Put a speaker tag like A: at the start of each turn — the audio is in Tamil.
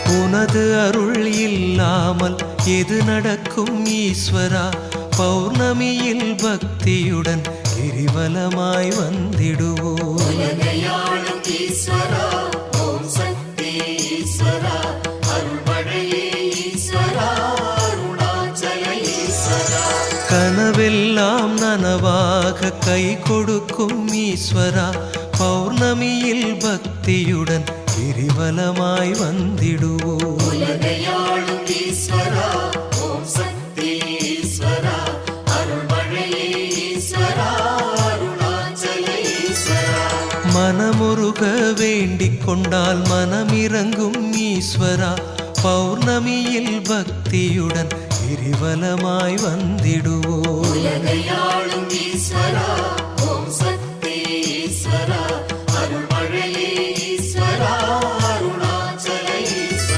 A: உனது அருள் இல்லாமல் எது நடக்கும் ஈஸ்வரா? பௌர்ணமியில் பக்தியுடன் கிரிவலமாய் வந்திடுவோம். கனவெல்லாம் நனவாக கை கொடுக்கும் ஈஸ்வரா, பௌர்ணமியில் பக்தியுடன் கிரிவலமாய் வந்திடுவோம். மனமுருக வேண்டிக் கொண்டால் மனமிறங்கும் ஈஸ்வரா, பௌர்ணமியில் பக்தியுடன் கிரிவலமாய் வந்திடுவோம்.